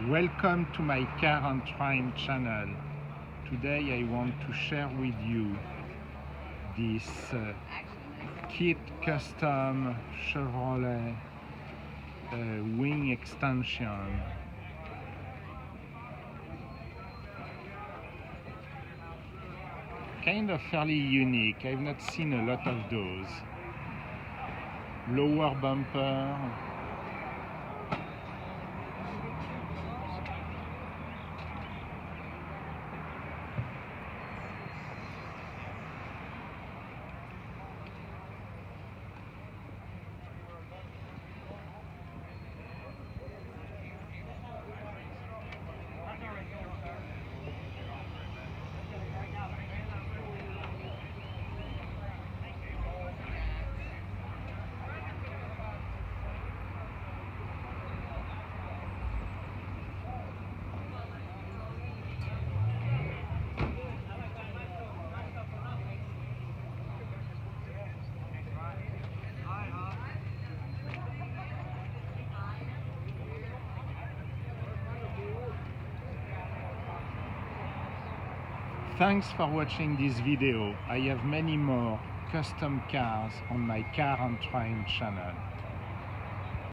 Welcome to my Car and Train channel. Today I want to share with you this kit custom Chevrolet wing extension. Kind of fairly unique. I've not seen a lot of those. Lower bumper, Thanks for watching this video. I have many more custom cars on my Car and Train channel.